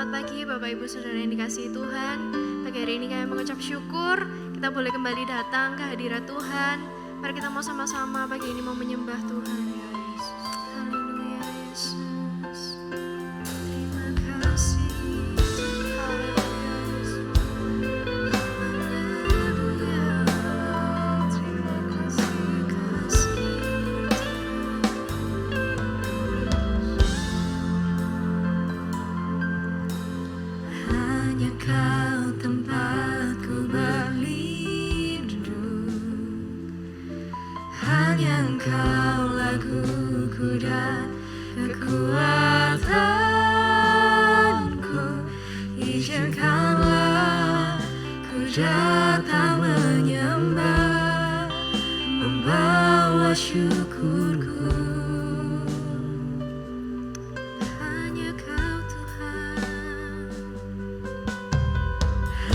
Selamat pagi Bapak Ibu Saudara yang dikasihi Tuhan. Pagi hari ini kami mengucap syukur kita boleh kembali datang ke hadirat Tuhan. Mari kita mau sama-sama pagi ini mau menyembah Tuhan. Haleluya Yesus. Terima kasih. Haleluya Yesus. Haleluya. Terima kasih. Hanya Kau tempatku berlindung, hanya Engkau laguku dan kekuatanku. Izinkanlah ku datang menyembah, membawa syukurku. Hanya Kau Tuhan,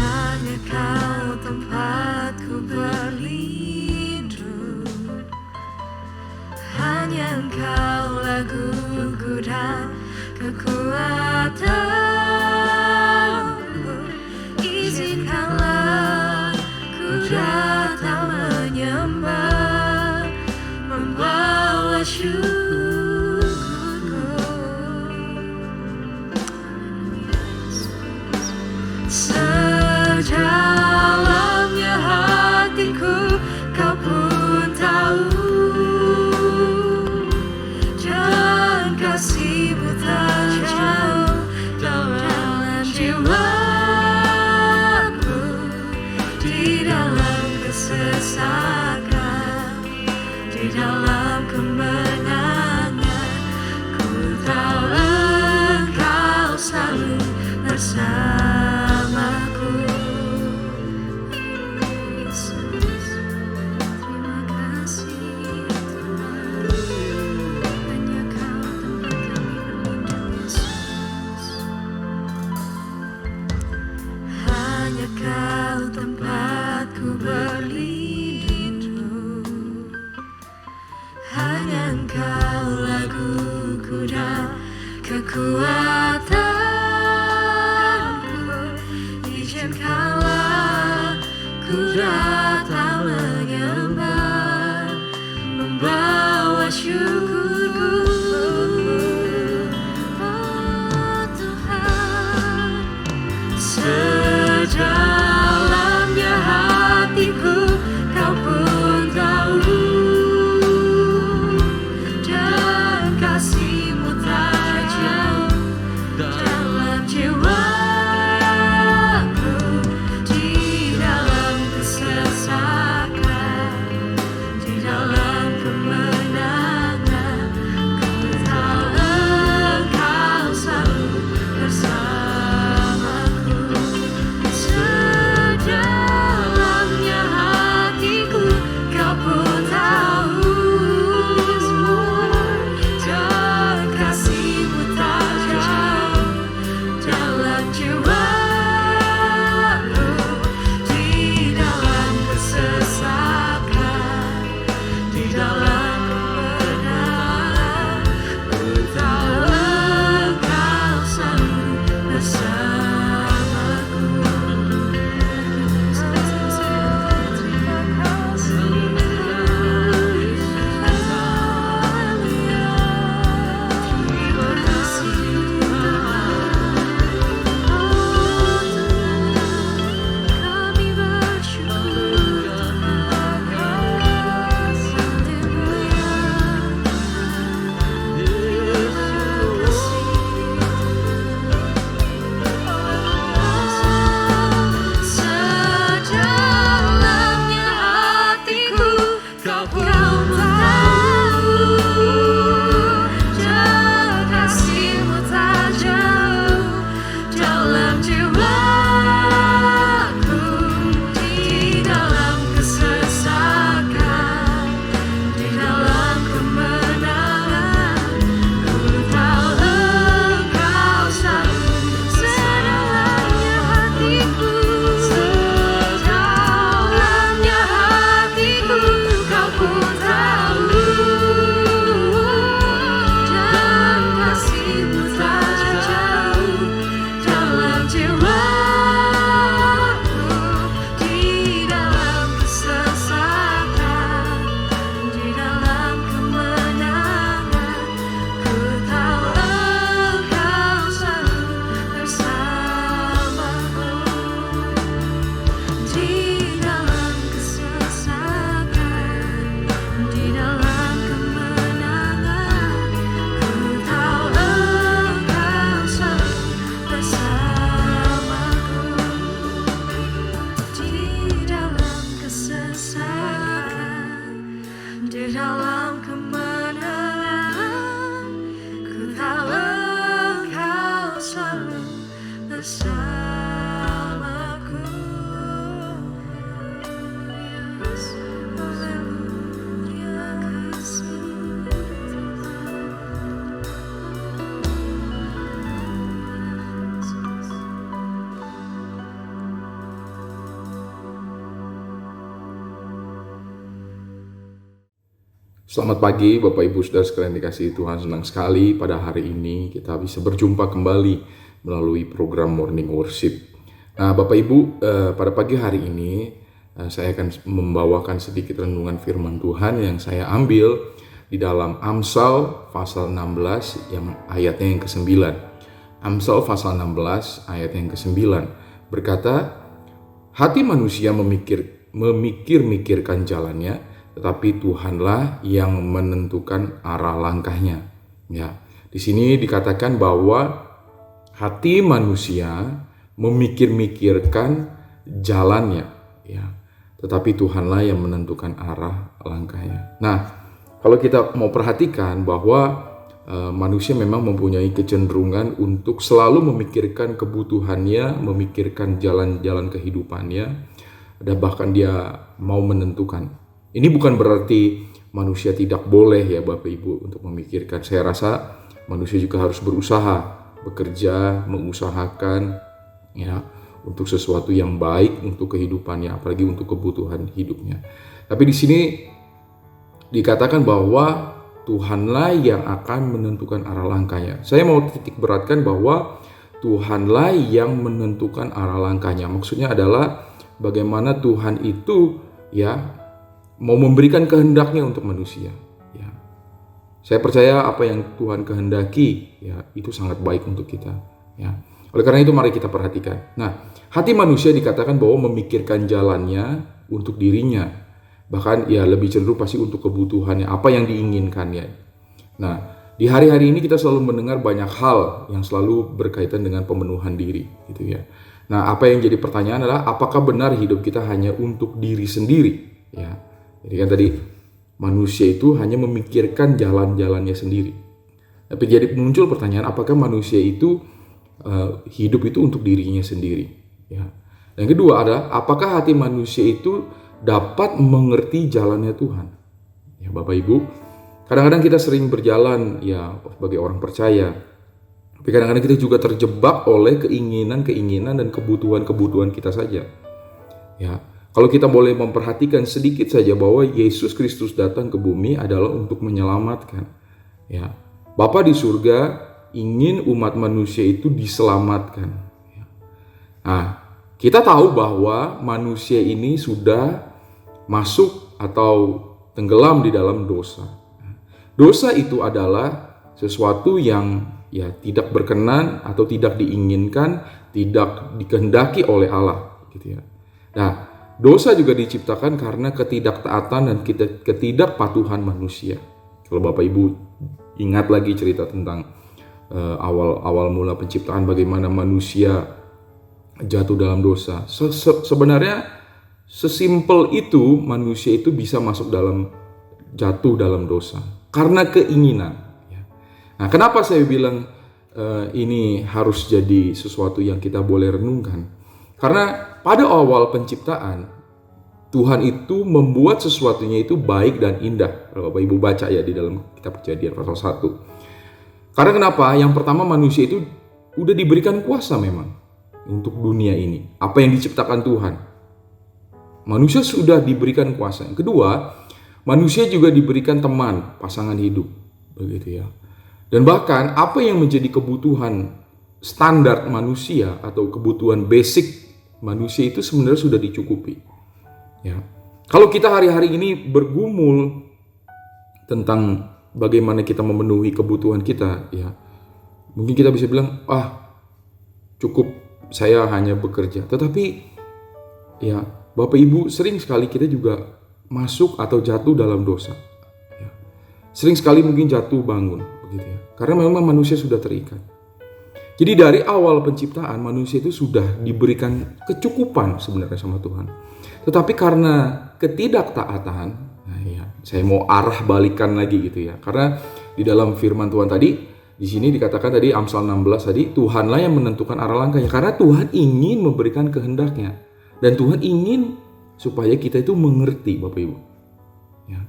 hanya Kau tempatku berlindung, hanya Engkau laguku dan kekuatanku. Izinkanlah ku datang menyembah, membawa syukurku. Sedalamnya hatiku Kau pun tahu, dan kasih-Mu tak jauh dalam jiwaku. Di dalam kesesakan, di dalam kemenangan, ku tahu Engkau selalu bersamaku. Yesus, terima kasih Tuhan. Hanya Kau tempat kami berlindung Yesus. Hanya Kau tempatku berlindung, hanya Engkau laguku dan kekuatanku. Izinkanlah ku datang menyembah, membawa syukurku. Oh Tuhan, sedalamnya hatiku Kau pun tahu, dan kasih-Mu tak jauh dalam jiwaku. Di dalam kesesakan, Selamat pagi Bapak Ibu Saudara sekalian dikasihi Tuhan. Senang sekali pada hari ini kita bisa berjumpa kembali melalui program Morning Worship. Nah Bapak Ibu, pada pagi hari ini saya akan membawakan sedikit renungan firman Tuhan yang saya ambil di dalam Amsal pasal 16 yang ayatnya yang ke-9. Amsal pasal 16 ayat yang ke-9 berkata, hati manusia memikir-mikirkan jalannya, tetapi Tuhanlah yang menentukan arah langkahnya. Ya, di sini dikatakan bahwa hati manusia memikir-mikirkan jalannya, ya, tetapi Tuhanlah yang menentukan arah langkahnya. Nah, kalau kita mau perhatikan bahwa manusia memang mempunyai kecenderungan untuk selalu memikirkan kebutuhannya, memikirkan jalan-jalan kehidupannya, dan bahkan dia mau menentukan. Ini bukan berarti manusia tidak boleh ya Bapak Ibu untuk memikirkan. Saya rasa manusia juga harus berusaha, bekerja, mengusahakan ya untuk sesuatu yang baik untuk kehidupannya, apalagi untuk kebutuhan hidupnya. Tapi di sini dikatakan bahwa Tuhanlah yang akan menentukan arah langkahnya. Saya mau titik beratkan bahwa Tuhanlah yang menentukan arah langkahnya. Maksudnya adalah bagaimana Tuhan itu ya mau memberikan kehendaknya untuk manusia. Ya. Saya percaya apa yang Tuhan kehendaki ya itu sangat baik untuk kita. Ya. Oleh karena itu mari kita perhatikan. Nah, hati manusia dikatakan bahwa memikirkan jalannya untuk dirinya. Bahkan ya lebih cenderung pasti untuk kebutuhannya, apa yang diinginkannya. Nah, di hari-hari ini kita selalu mendengar banyak hal yang selalu berkaitan dengan pemenuhan diri, gitu ya. Nah, apa yang jadi pertanyaan adalah apakah benar hidup kita hanya untuk diri sendiri, ya? Jadi kan tadi manusia itu hanya memikirkan jalan-jalannya sendiri. Tapi jadi muncul pertanyaan apakah manusia itu hidup itu untuk dirinya sendiri, ya. Yang kedua adalah apakah hati manusia itu dapat mengerti jalannya Tuhan. Ya Bapak Ibu, kadang-kadang kita sering berjalan ya sebagai orang percaya. Tapi kadang-kadang kita juga terjebak oleh keinginan-keinginan dan kebutuhan-kebutuhan kita saja. Ya, kalau kita boleh memperhatikan sedikit saja bahwa Yesus Kristus datang ke bumi adalah untuk menyelamatkan. Ya, Bapa di surga ingin umat manusia itu diselamatkan. Ya. Nah, kita tahu bahwa manusia ini sudah masuk atau tenggelam di dalam dosa. Dosa itu adalah sesuatu yang ya tidak berkenan atau tidak diinginkan, tidak dikehendaki oleh Allah, gitu ya. Nah, dosa juga diciptakan karena ketidaktaatan dan ketidakpatuhan manusia. Kalau Bapak Ibu ingat lagi cerita tentang awal mula penciptaan, bagaimana manusia jatuh dalam dosa. Sebenarnya sesimpel itu manusia itu bisa jatuh dalam dosa karena keinginan. Nah, kenapa saya bilang ini harus jadi sesuatu yang kita boleh renungkan? Karena pada awal penciptaan Tuhan itu membuat sesuatunya itu baik dan indah. Kalau Bapak Ibu baca ya di dalam kitab Kejadian pasal 1. Karena kenapa? Yang pertama manusia itu udah diberikan kuasa memang untuk dunia ini. Apa yang diciptakan Tuhan. Manusia sudah diberikan kuasa. Yang kedua, manusia juga diberikan teman, pasangan hidup, begitu ya. Dan bahkan apa yang menjadi kebutuhan standar manusia atau kebutuhan basic manusia itu sebenarnya sudah dicukupi. Ya. Kalau kita hari-hari ini bergumul tentang bagaimana kita memenuhi kebutuhan kita, ya, mungkin kita bisa bilang, cukup saya hanya bekerja. Tetapi, ya, Bapak Ibu, sering sekali kita juga masuk atau jatuh dalam dosa. Ya. Sering sekali mungkin jatuh bangun, begitu ya. Karena memang manusia sudah terikat. Jadi dari awal penciptaan manusia itu sudah diberikan kecukupan sebenarnya sama Tuhan. Tetapi karena ketidaktaatan, nah ya, saya mau arah balikan lagi gitu ya. Karena di dalam firman Tuhan tadi, di sini dikatakan tadi Amsal 16 tadi, Tuhanlah yang menentukan arah langkahnya. Karena Tuhan ingin memberikan kehendaknya. Dan Tuhan ingin supaya kita itu mengerti, Bapak Ibu. Ya.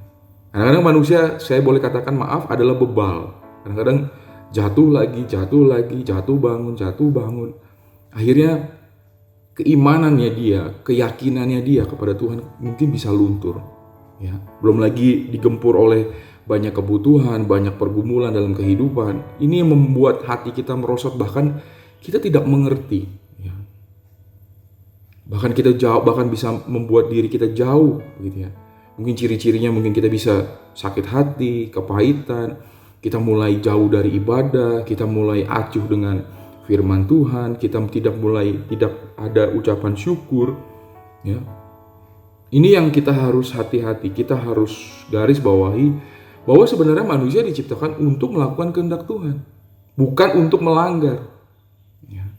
Kadang-kadang manusia, saya boleh katakan maaf, adalah bebal. Kadang-kadang jatuh lagi, jatuh bangun. Akhirnya keimanannya dia, keyakinannya dia kepada Tuhan mungkin bisa luntur. Ya. Belum lagi digempur oleh banyak kebutuhan, banyak pergumulan dalam kehidupan. Ini yang membuat hati kita merosot, bahkan kita tidak mengerti. Ya. Bahkan kita jauh, bahkan bisa membuat diri kita jauh, gitu ya. Mungkin ciri-cirinya mungkin kita bisa sakit hati, kepahitan, kita mulai jauh dari ibadah, kita mulai acuh dengan firman Tuhan, kita tidak ada ucapan syukur, ya. Ini yang kita harus hati-hati, kita harus garis bawahi bahwa sebenarnya manusia diciptakan untuk melakukan kehendak Tuhan, bukan untuk melanggar. Ya.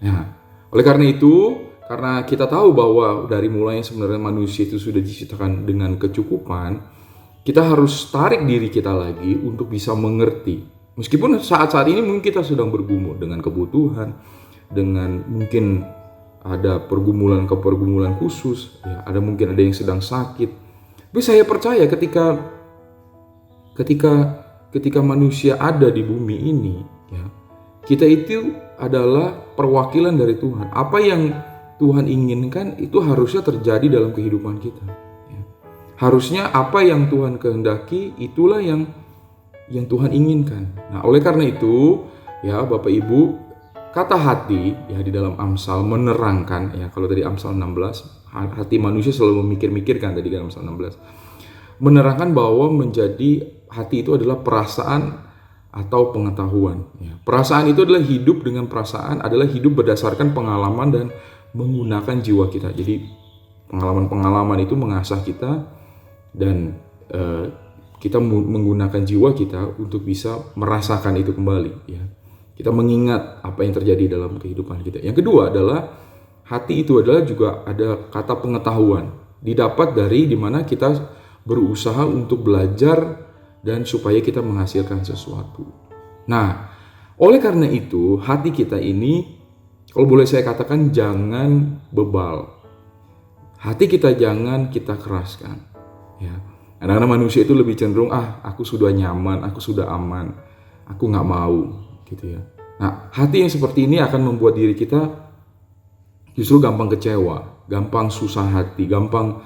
Nah, oleh karena itu, karena kita tahu bahwa dari mulanya sebenarnya manusia itu sudah diciptakan dengan kecukupan, kita harus tarik diri kita lagi untuk bisa mengerti. Meskipun saat-saat ini mungkin kita sedang bergumul dengan kebutuhan, dengan mungkin ada pergumulan khusus, ya, mungkin ada yang sedang sakit. Tapi saya percaya ketika manusia ada di bumi ini, ya, kita itu adalah perwakilan dari Tuhan. Apa yang Tuhan inginkan itu harusnya terjadi dalam kehidupan kita. Ya. Harusnya apa yang Tuhan kehendaki itulah yang Tuhan inginkan. Nah, oleh karena itu, ya Bapak Ibu, kata hati ya di dalam Amsal menerangkan, ya kalau tadi Amsal 16, hati manusia selalu memikir-mikirkan, tadi kan Amsal 16. Menerangkan bahwa menjadi hati itu adalah perasaan atau pengetahuan. Ya. Perasaan itu adalah hidup dengan perasaan, adalah hidup berdasarkan pengalaman dan menggunakan jiwa kita. Jadi pengalaman-pengalaman itu mengasah kita dan kita menggunakan jiwa kita untuk bisa merasakan itu kembali. Ya. Kita mengingat apa yang terjadi dalam kehidupan kita. Yang kedua adalah hati itu adalah juga ada kata pengetahuan. Didapat dari dimana kita berusaha untuk belajar dan supaya kita menghasilkan sesuatu. Nah, oleh karena itu hati kita ini, kalau boleh saya katakan, jangan bebal. Hati kita jangan kita keraskan. Ya. Karena manusia itu lebih cenderung, aku sudah nyaman, aku sudah aman, aku nggak mau. Gitu ya. Nah, hati yang seperti ini akan membuat diri kita justru gampang kecewa, gampang susah hati, gampang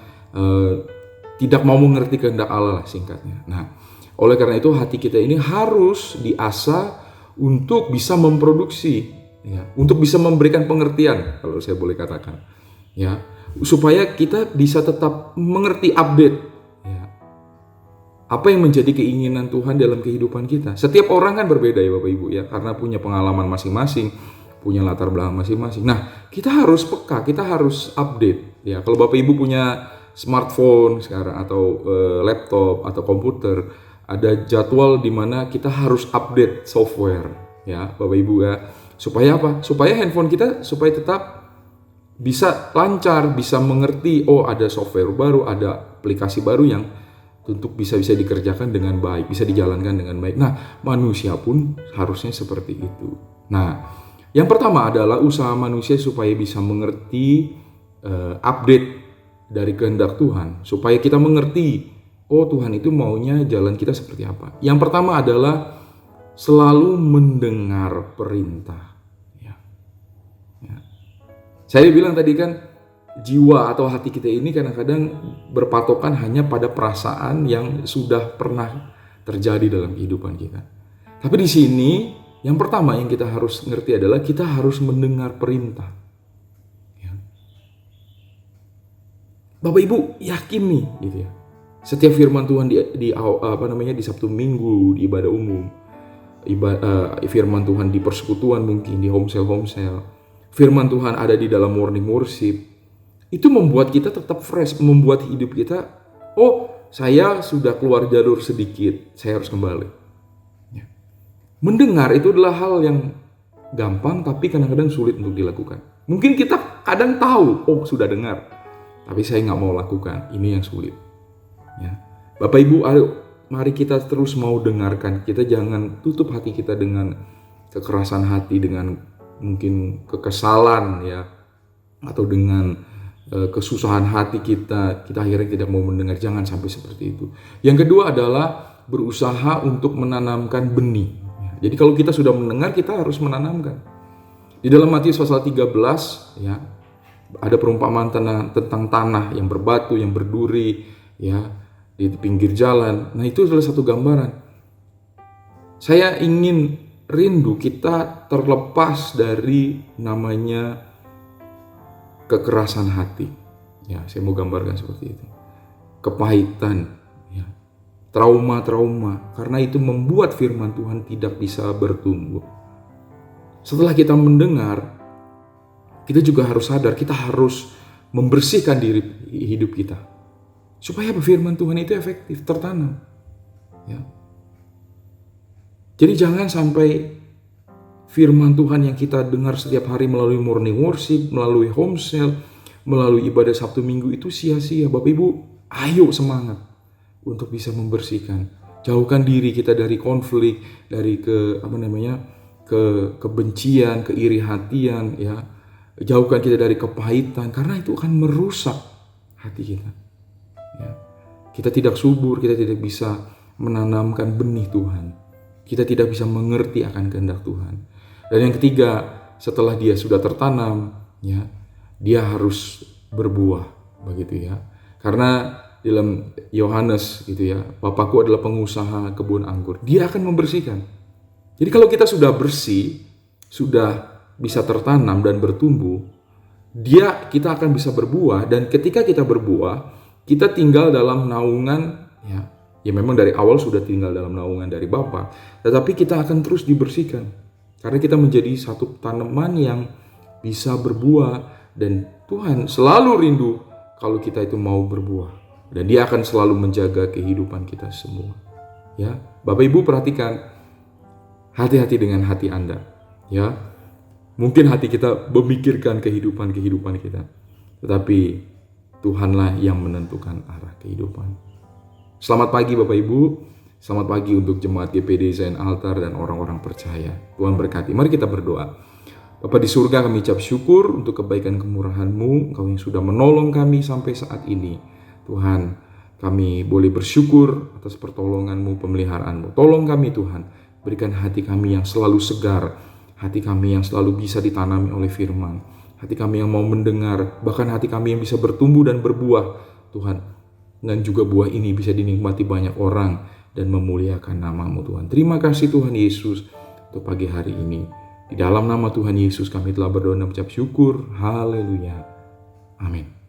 tidak mau mengerti kehendak Allah lah singkatnya. Nah, oleh karena itu hati kita ini harus diasah untuk bisa memproduksi, ya, untuk bisa memberikan pengertian kalau saya boleh katakan, ya, supaya kita bisa tetap mengerti, update. Apa yang menjadi keinginan Tuhan dalam kehidupan kita. Setiap orang kan berbeda ya Bapak Ibu ya, karena punya pengalaman masing-masing, punya latar belakang masing-masing. Nah, kita harus peka, kita harus update ya. Kalau Bapak Ibu punya smartphone sekarang atau laptop atau komputer, ada jadwal di mana kita harus update software ya Bapak Ibu ya. Supaya apa? Supaya handphone kita supaya tetap bisa lancar, bisa mengerti, ada software baru, ada aplikasi baru yang untuk bisa dikerjakan dengan baik, bisa dijalankan dengan baik. Nah, manusia pun harusnya seperti itu. Nah, yang pertama adalah usaha manusia supaya bisa mengerti, update dari kehendak Tuhan, supaya kita mengerti, Tuhan itu maunya jalan kita seperti apa. Yang pertama adalah selalu mendengar perintah. Ya. Saya bilang tadi kan, jiwa atau hati kita ini kadang-kadang berpatokan hanya pada perasaan yang sudah pernah terjadi dalam kehidupan kita. Tapi di sini yang pertama yang kita harus ngerti adalah kita harus mendengar perintah. Ya. Bapak Ibu yakin nih, gitu ya. Setiap firman Tuhan di Sabtu Minggu, di ibadah umum, firman Tuhan di persekutuan mungkin di homesale, firman Tuhan ada di dalam morning worship. Itu membuat kita tetap fresh, membuat hidup kita, saya sudah keluar jalur sedikit, saya harus kembali. Ya. Mendengar itu adalah hal yang gampang, tapi kadang-kadang sulit untuk dilakukan. Mungkin kita kadang tahu, sudah dengar, tapi saya nggak mau lakukan, ini yang sulit. Ya. Bapak Ibu, ayo, mari kita terus mau dengarkan, kita jangan tutup hati kita dengan kekerasan hati, dengan mungkin kekesalan, ya, atau dengan kesusahan hati kita akhirnya tidak mau mendengar. Jangan sampai seperti itu. Yang kedua adalah berusaha untuk menanamkan benih. Jadi kalau kita sudah mendengar, kita harus menanamkan. Di dalam Matius pasal 13 ya, ada perumpamaan tentang tanah yang berbatu, yang berduri ya. di pinggir jalan. Nah, itu adalah satu gambaran. Saya ingin rindu kita terlepas dari namanya kekerasan hati. Ya, saya mau gambarkan seperti itu. Kepahitan, ya, trauma-trauma, karena itu membuat firman Tuhan tidak bisa bertumbuh. Setelah kita mendengar, kita juga harus sadar, kita harus membersihkan diri hidup kita. Supaya firman Tuhan itu efektif, tertanam. Ya. Jadi jangan sampai firman Tuhan yang kita dengar setiap hari melalui morning worship, melalui home cell, melalui ibadah Sabtu Minggu itu sia-sia. Bapak Ibu, ayo semangat untuk bisa membersihkan. Jauhkan diri kita dari konflik, dari kebencian, keiri hatian, ya. Jauhkan kita dari kepahitan, karena itu akan merusak hati kita. Ya. Kita tidak subur, kita tidak bisa menanamkan benih Tuhan. Kita tidak bisa mengerti akan kehendak Tuhan. Dan yang ketiga, setelah dia sudah tertanam, ya, dia harus berbuah, begitu ya. Karena dalam Yohanes gitu ya, Bapakku adalah pengusaha kebun anggur. Dia akan membersihkan. Jadi kalau kita sudah bersih, sudah bisa tertanam dan bertumbuh, kita akan bisa berbuah. Dan ketika kita berbuah, kita tinggal dalam naungan, ya memang dari awal sudah tinggal dalam naungan dari Bapa, tetapi kita akan terus dibersihkan. Karena kita menjadi satu tanaman yang bisa berbuah, dan Tuhan selalu rindu kalau kita itu mau berbuah. Dan dia akan selalu menjaga kehidupan kita semua. Ya, Bapak Ibu perhatikan, hati-hati dengan hati Anda. Ya, mungkin hati kita memikirkan kehidupan kita, tetapi Tuhanlah yang menentukan arah kehidupan. Selamat pagi Bapak Ibu, selamat pagi untuk jemaat GPD Zion Altar dan orang-orang percaya. Tuhan berkati. Mari kita berdoa. Bapa di surga, kami ucap syukur untuk kebaikan kemurahan-Mu, Engkau yang sudah menolong kami sampai saat ini. Tuhan, kami boleh bersyukur atas pertolongan-Mu, pemeliharaan-Mu. Tolong kami Tuhan, berikan hati kami yang selalu segar, hati kami yang selalu bisa ditanami oleh firman, hati kami yang mau mendengar, bahkan hati kami yang bisa bertumbuh dan berbuah, Tuhan. Dan juga buah ini bisa dinikmati banyak orang dan memuliakan nama-Mu Tuhan. Terima kasih Tuhan Yesus untuk pagi hari ini. Di dalam nama Tuhan Yesus kami telah berdoa dan mengucap syukur. Haleluya. Amin.